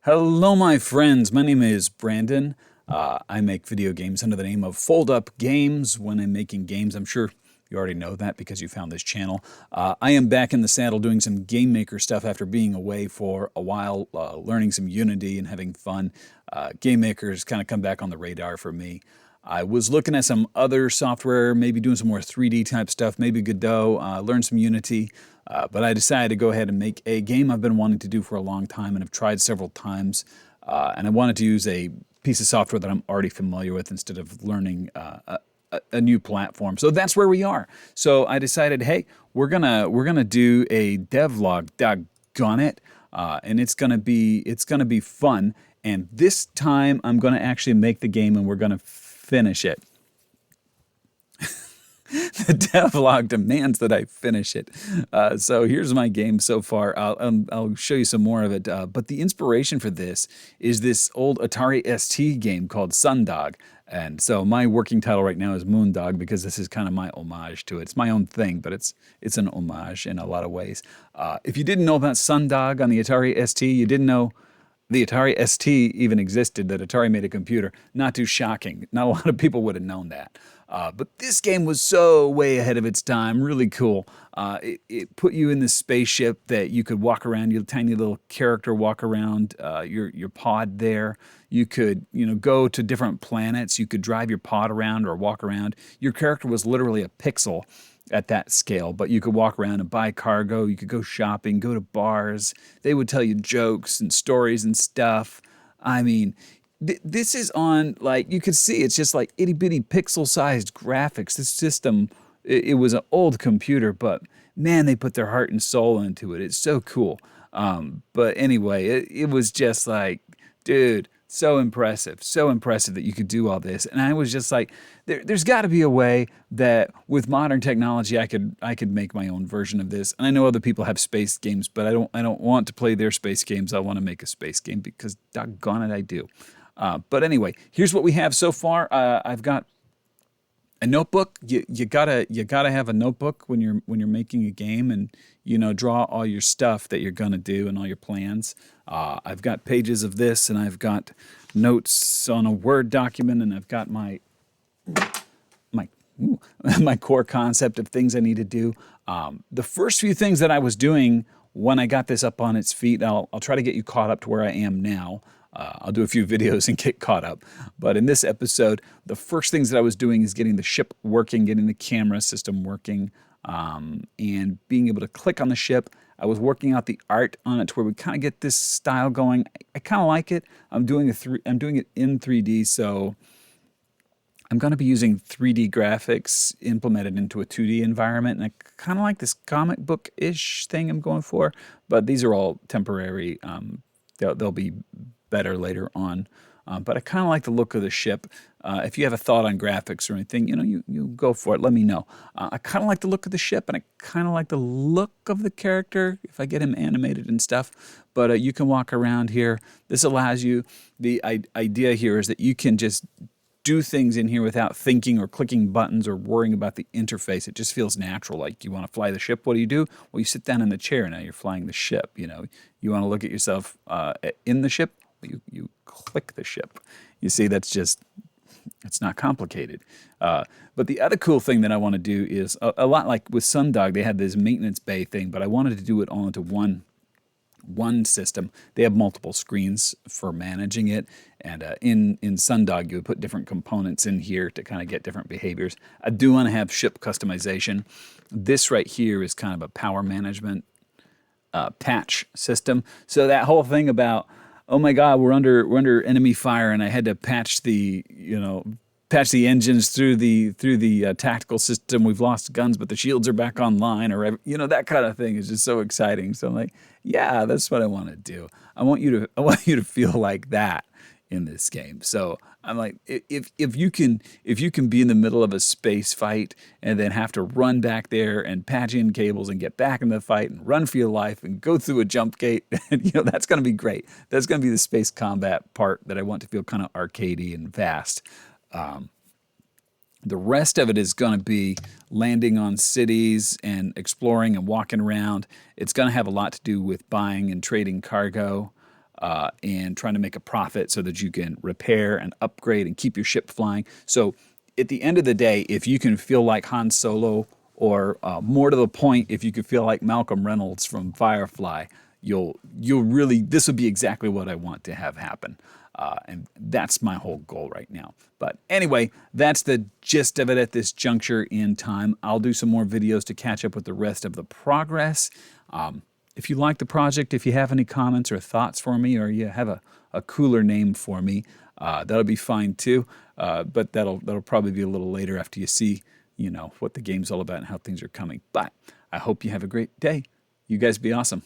Hello, my friends. My name is Brandon. I make video games under the name of Fold Up Games. When I'm making games, I'm sure you already know that because you found this channel. I am back in the saddle doing some game maker stuff after being away for a while, learning some Unity and having fun. Game makers kind of come back on the radar for me. I was looking at some other software, maybe doing some more 3D type stuff, maybe Godot, learn some Unity, but I decided to go ahead and make a game I've been wanting to do for a long time and have tried several times. And I wanted to use a piece of software that I'm already familiar with instead of learning a new platform. So that's where we are. So I decided, hey, we're gonna do a devlog, doggone it, and it's gonna be fun. And this time I'm gonna actually make the game and we're gonna finish it. The devlog demands that I finish it. So here's my game so far. I'll show you some more of it. But the inspiration for this is this old Atari ST game called Sundog. And so my working title right now is Moondog because this is kind of my homage to it. It's my own thing, but it's an homage in a lot of ways. If you didn't know about Sundog on the Atari ST, you didn't know the Atari ST even existed, that Atari made a computer. Not too shocking. Not a lot of people would have known that. But this game was so way ahead of its time, really cool. It put you in this spaceship that you could walk around, your tiny little character walk around your pod there. You could, go to different planets. You could drive your pod around or walk around. Your character was literally a pixel at that scale, but you could walk around and buy cargo. You could go shopping, go to bars. They would tell you jokes and stories and stuff. I mean, this is on, like, you could see it's just like itty bitty pixel sized graphics. This system, it was an old computer, but man, they put their heart and soul into it. It's so cool. But anyway, it was just like, dude, so impressive that you could do all this. And I was just like, there's got to be a way that with modern technology I could make my own version of this. And I know other people have space games, but I don't want to play their space games. I want to make a space game because doggone it, I do. But anyway, here's what we have so far. I've got a notebook. You gotta have a notebook when you're making a game, and draw all your stuff that you're gonna do and all your plans. I've got pages of this, and I've got notes on a Word document, and I've got my my core concept of things I need to do. The first few things that I was doing when I got this up on its feet, I'll try to get you caught up to where I am now. I'll do a few videos and get caught up. But in this episode, the first things that I was doing is getting the ship working, getting the camera system working, and being able to click on the ship. I was working out the art on it to where we kind of get this style going. I kind of like it. I'm doing it in 3D, so I'm going to be using 3D graphics implemented into a 2D environment, and I kind of like this comic book-ish thing I'm going for. But these are all temporary. They'll be better later on. But I kind of like the look of the ship. If you have a thought on graphics or anything, you go for it. Let me know. I kind of like the look of the ship, and I kind of like the look of the character if I get him animated and stuff. But you can walk around here. This allows you, the idea here is that you can just do things in here without thinking or clicking buttons or worrying about the interface. It just feels natural. Like, you want to fly the ship, what do? Well, you sit down in the chair, now you're flying the ship. You want to look at yourself in the ship, you click the ship. You see, it's not complicated. But the other cool thing that I want to do is, a lot like with Sundog, they had this maintenance bay thing, but I wanted to do it all into one system. They have multiple screens for managing it, and in Sundog you would put different components in here to kind of get different behaviors. I do want to have ship customization. This right here is kind of a power management patch system. So that whole thing about, oh my God, we're under enemy fire, and I had to patch the engines through the tactical system. We've lost guns, but the shields are back online, or that kind of thing is just so exciting. So I'm like, yeah, that's what I want to do. I want you to feel like that in this game. So I'm like, if you can be in the middle of a space fight and then have to run back there and patch in cables and get back into the fight and run for your life and go through a jump gate, that's going to be great. That's going to be the space combat part that I want to feel kind of arcadey and fast. The rest of it is going to be landing on cities and exploring and walking around. It's going to have a lot to do with buying and trading cargo. and trying to make a profit so that you can repair and upgrade and keep your ship flying. So at the end of the day, if you can feel like Han Solo, or more to the point, if you could feel like Malcolm Reynolds from Firefly, you'll really, this would be exactly what I want to have happen. And that's my whole goal right now. But anyway, that's the gist of it at this juncture in time. I'll do some more videos to catch up with the rest of the progress. If you like the project, if you have any comments or thoughts for me, or you have a cooler name for me, that'll be fine too. But that'll probably be a little later after you see, what the game's all about and how things are coming. But I hope you have a great day. You guys be awesome.